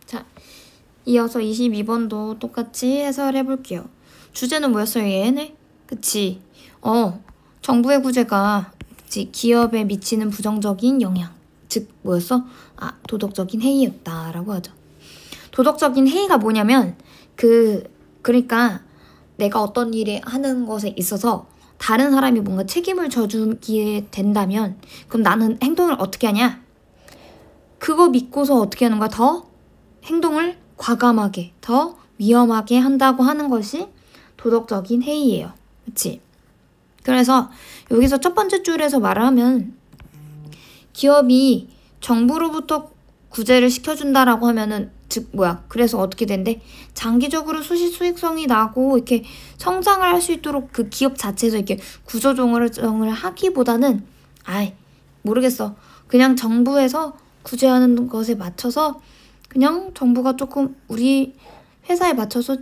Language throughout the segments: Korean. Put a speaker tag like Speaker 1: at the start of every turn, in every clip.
Speaker 1: 자, 이어서 22번도 똑같이 해설해 볼게요. 주제는 뭐였어요? 얘네? 그치? 정부의 구제가 그치? 기업에 미치는 부정적인 영향. 즉 뭐였어? 도덕적인 해이였다라고 하죠. 도덕적인 해이가 뭐냐면 그러니까 내가 어떤 일을 하는 것에 있어서 다른 사람이 뭔가 책임을 져주게 된다면 그럼 나는 행동을 어떻게 하냐? 그거 믿고서 어떻게 하는 거야? 더 행동을 과감하게, 더 위험하게 한다고 하는 것이 도덕적인 해이예요. 그치? 그래서 여기서 첫 번째 줄에서 말을 하면 기업이 정부로부터 구제를 시켜준다라고 하면은 즉 그래서 어떻게 된대? 장기적으로 수익성이 나고 이렇게 성장을 할 수 있도록 그 기업 자체에서 이렇게 구조조정을 하기보다는 모르겠어. 그냥 정부에서 구제하는 것에 맞춰서 그냥 정부가 조금 우리 회사에 맞춰서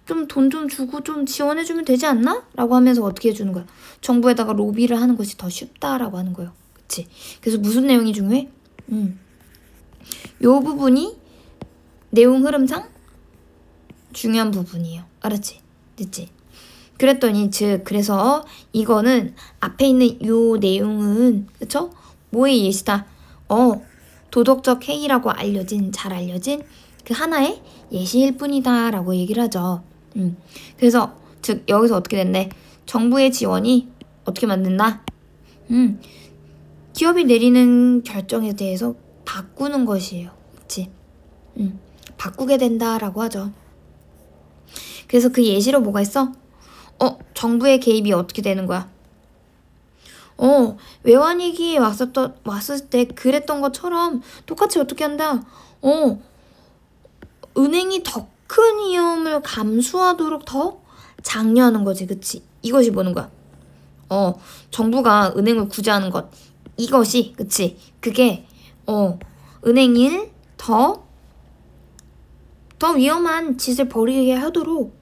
Speaker 1: 좀 돈 좀 주고 좀 지원해주면 되지 않나? 라고 하면서 어떻게 해주는 거야? 정부에다가 로비를 하는 것이 더 쉽다라고 하는 거예요. 그치? 그래서 무슨 내용이 중요해? 요 부분이 내용 흐름상 중요한 부분이에요. 알았지? 됐지? 그랬더니 그래서 이거는 앞에 있는 요 내용은 그쵸? 뭐의 예시다? 도덕적 해이라고 잘 알려진 그 하나의 예시일 뿐이다 라고 얘기를 하죠. 그래서 즉 여기서 어떻게 됐네? 정부의 지원이 어떻게 만든다? 기업이 내리는 결정에 대해서 바꾸는 것이에요. 그치? 바꾸게 된다라고 하죠. 그래서 그 예시로 뭐가 있어? 정부의 개입이 어떻게 되는 거야? 외환위기에 왔을 때 그랬던 것처럼 똑같이 어떻게 한다? 은행이 더 큰 위험을 감수하도록 더 장려하는 거지. 그치? 이것이 뭐는 거야? 정부가 은행을 구제하는 것. 이것이, 그치? 그게, 은행을 더 위험한 짓을 벌이게 하도록,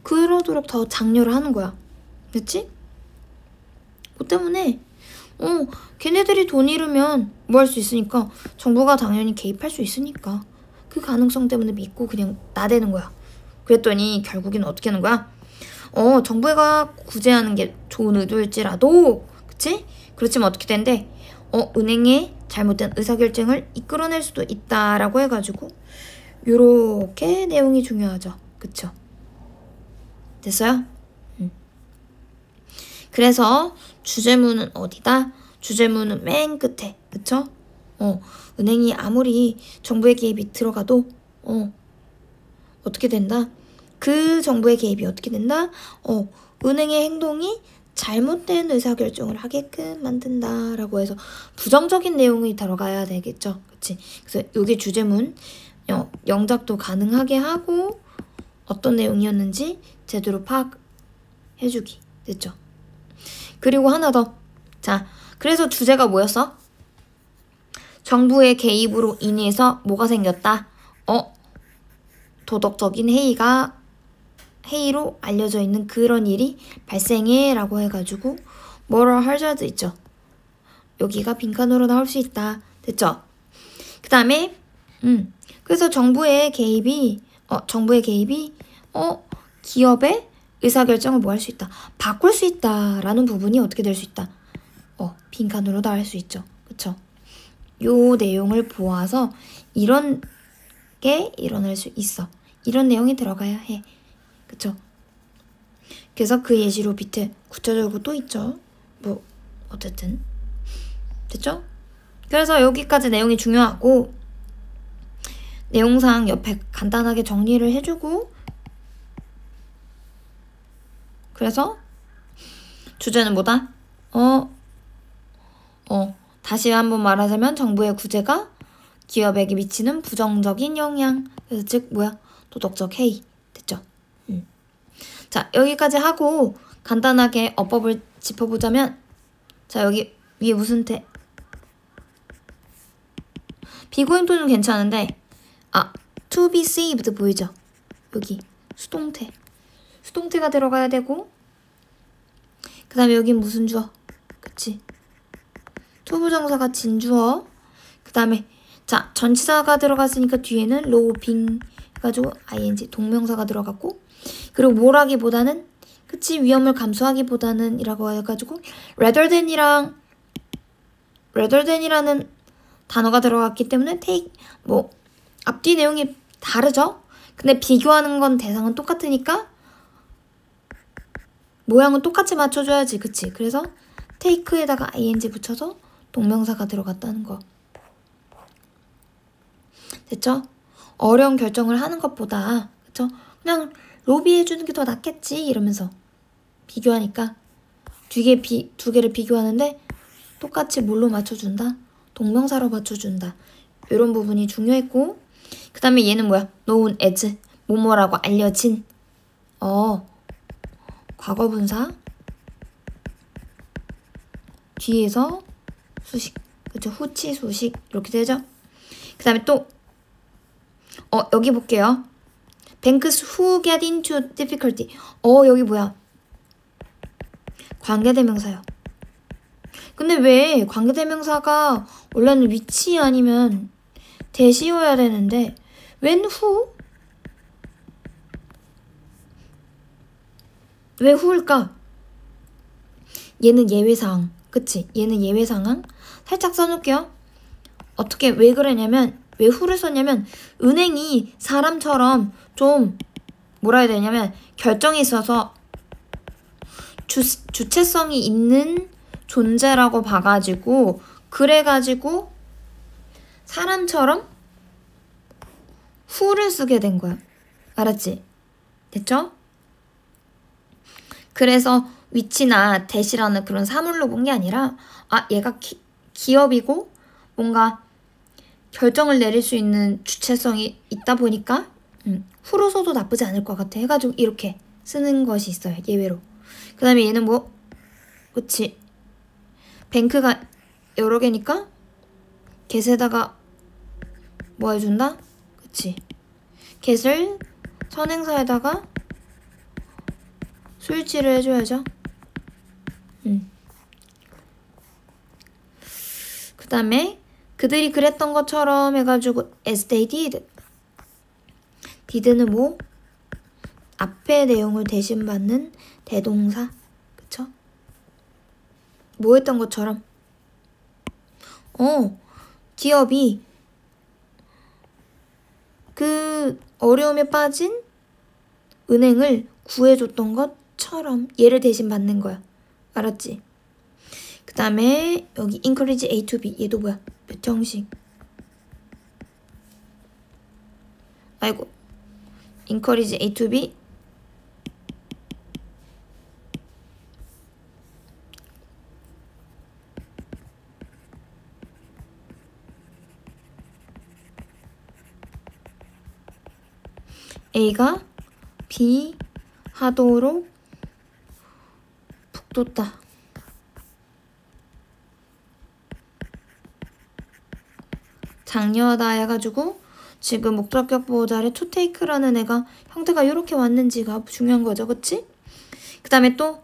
Speaker 1: 그러도록 더 장려를 하는 거야. 그치? 그 때문에, 걔네들이 돈 잃으면 뭐 할 수 있으니까, 정부가 당연히 개입할 수 있으니까, 그 가능성 때문에 믿고 그냥 나대는 거야. 그랬더니 결국에는 어떻게 하는 거야? 정부가 구제하는 게 좋은 의도일지라도, 그치? 그렇지만 어떻게 된대? 은행의 잘못된 의사결정을 이끌어낼 수도 있다라고 해가지고 요렇게 내용이 중요하죠. 그쵸? 됐어요? 그래서 주제문은 어디다? 주제문은 맨 끝에. 그쵸? 은행이 아무리 정부의 개입이 들어가도 어떻게 된다? 그 정부의 개입이 어떻게 된다? 은행의 행동이 잘못된 의사결정을 하게끔 만든다라고 해서 부정적인 내용이 들어가야 되겠죠. 그치? 그래서 여기 주제문 영작도 가능하게 하고 어떤 내용이었는지 제대로 파악해주기. 됐죠? 그리고 하나 더. 자, 그래서 주제가 뭐였어? 정부의 개입으로 인해서 뭐가 생겼다? 도덕적인 해이로 알려져 있는 그런 일이 발생해 라고 해가지고 moral hazard 있죠. 여기가 빈칸으로 나올 수 있다. 됐죠? 그 다음에 그래서 정부의 개입이 기업의 의사결정을 뭐 할 수 있다? 바꿀 수 있다라는 부분이 어떻게 될 수 있다? 빈칸으로 나올 수 있죠. 그쵸? 요 내용을 보아서 이런 게 일어날 수 있어. 이런 내용이 들어가야 해. 그쵸? 그래서 그 예시로 밑에 구체적으로 또 있죠. 뭐 어쨌든 됐죠? 그래서 여기까지 내용이 중요하고 내용상 옆에 간단하게 정리를 해주고 그래서 주제는 뭐다? 다시 한번 말하자면 정부의 구제가 기업에게 미치는 부정적인 영향. 그래서 즉 도덕적 해이. 됐죠? 자, 여기까지 하고 간단하게 어법을 짚어보자면 자, 여기 위에 무슨 태? 비고잉토는 괜찮은데 to be saved 보이죠? 여기 수동태가 들어가야 되고 그 다음에 여긴 무슨 주어? 그치? 투부정사가 진주어 그 다음에 자, 전치사가 들어갔으니까 뒤에는 로빙 해가지고 ing 동명사가 들어갔고, 그리고 뭐라기보다는, 그치, 위험을 감수하기보다는 이라고 해가지고 rather than이라는 단어가 들어갔기 때문에 take, 뭐 앞뒤 내용이 다르죠? 근데 비교하는 건 대상은 똑같으니까 모양은 똑같이 맞춰줘야지, 그치? 그래서 take에다가 ing 붙여서 동명사가 들어갔다는 거. 됐죠? 어려운 결정을 하는 것보다, 그쵸? 그냥 로비해주는 게 더 낫겠지 이러면서 비교하니까 두 개를 비교하는데 똑같이 뭘로 맞춰준다? 동명사로 맞춰준다. 이런 부분이 중요했고, 그 다음에 얘는 뭐야? known as, 뭐뭐라고 알려진. 과거분사 뒤에서 수식, 그쵸? 후치 수식 이렇게 되죠? 그 다음에 또 여기 볼게요. Banks who get into difficulty. 여기 뭐야? 관계대명사요. 근데 왜 관계대명사가 원래는 위치 아니면 대시여야 되는데 웬 who? 왜 who일까? 얘는 예외상황. 그치? 얘는 예외상황. 살짝 써놓을게요. 어떻게 왜 그러냐면 왜 who를 썼냐면 은행이 사람처럼 좀 뭐라 해야 되냐면 결정이 있어서 주체성이 있는 존재라고 봐가지고 그래가지고 사람처럼 who를 쓰게 된 거야. 알았지? 됐죠? 그래서 위치나 대시라는 그런 사물로 본 게 아니라 얘가 기업이고 뭔가 결정을 내릴 수 있는 주체성이 있다 보니까 who로 써도 나쁘지 않을 것 같아 해가지고 이렇게 쓰는 것이 있어요. 예외로. 그 다음에 얘는 뭐 그치 뱅크가 여러 개니까 get에다가 뭐 해준다? 그치 get을 선행사에다가 수일치를 해줘야죠. 그 다음에 그들이 그랬던 것처럼 해가지고 as they did. did는 뭐? 앞의 내용을 대신 받는 대동사. 그쵸? 뭐 했던 것처럼? 기업이 그 어려움에 빠진 은행을 구해줬던 것처럼 얘를 대신 받는 거야. 알았지? 그 다음에 여기 encourage A to B. 얘도 뭐야? 몇 형식? 아이고. encourage A to B. A가 B 하도록 북돋다. 장려하다 해가지고 지금 목적격 보호자의 to take라는 애가 형태가 이렇게 왔는지가 중요한 거죠. 그치? 그 다음에 또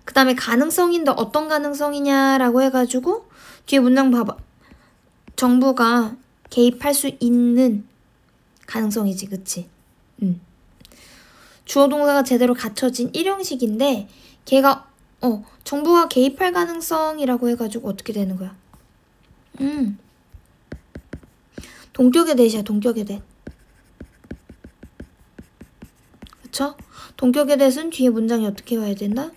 Speaker 1: 그 다음에 가능성인데 어떤 가능성이냐라고 해가지고 뒤에 문장 봐봐. 정부가 개입할 수 있는 가능성이지. 그치? 주어 동사가 제대로 갖춰진 일형식인데 걔가 정부가 개입할 가능성이라고 해가지고 어떻게 되는 거야? 동격의 대시야. 동격의 대. 그쵸? 동격의 대는 뒤에 문장이 어떻게 와야 된다?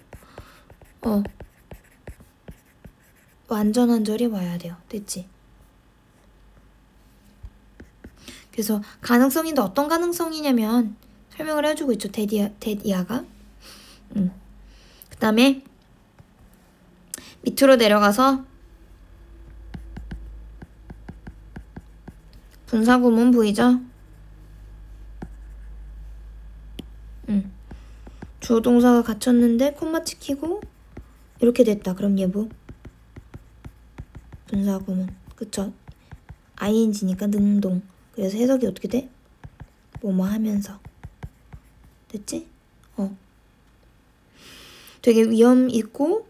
Speaker 1: 완전한 절이 와야 돼요. 됐지? 그래서 가능성인데 어떤 가능성이냐면 설명을 해주고 있죠. 데디아가. 그 다음에 밑으로 내려가서 분사구문 보이죠? 주어 동사가 갖췄는데 콤마 찍히고 이렇게 됐다. 그럼 예부 분사구문. 그쵸? ing니까 능동. 그래서 해석이 어떻게 돼? 뭐뭐 하면서. 됐지? 되게 위험 있고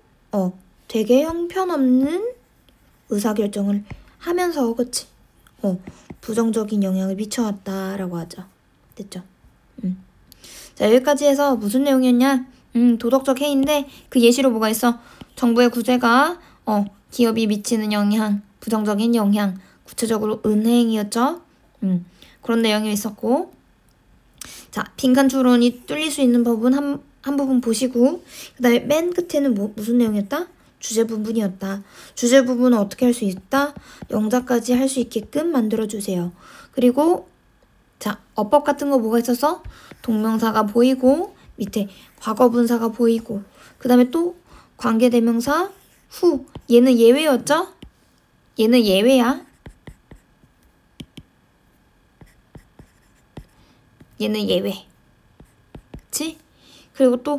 Speaker 1: 되게 형편없는 의사결정을 하면서. 그치? 부정적인 영향을 미쳐왔다라고 하죠. 됐죠? 자, 여기까지 해서 무슨 내용이었냐? 도덕적 해인데 그 예시로 뭐가 있어? 정부의 구제가 기업이 미치는 영향, 부정적인 영향, 구체적으로 은행이었죠. 그런 내용이 있었고, 자, 빈칸 추론이 뚫릴 수 있는 부분 한 부분 보시고, 그 다음에 맨 끝에는 무슨 내용이었다? 주제 부분이었다. 주제 부분은 어떻게 할 수 있다? 영작까지 할 수 있게끔 만들어주세요. 그리고 자, 어법 같은 거 뭐가 있어서 동명사가 보이고 밑에 과거분사가 보이고 그 다음에 또 관계대명사 후 얘는 예외였죠? 얘는 예외야. 얘는 예외. 그치? 그리고 또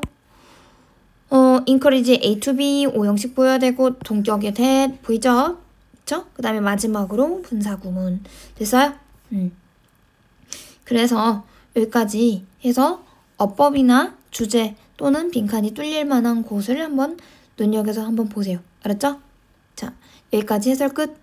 Speaker 1: encourage A to B 오형식 보여야 되고 동격의 that 보이죠? 그쵸? 그 다음에 마지막으로 분사구문 됐어요? 그래서 여기까지 해서 어법이나 주제 또는 빈칸이 뚫릴 만한 곳을 한번 눈여겨서 한번 보세요. 알았죠? 자, 여기까지 해설 끝.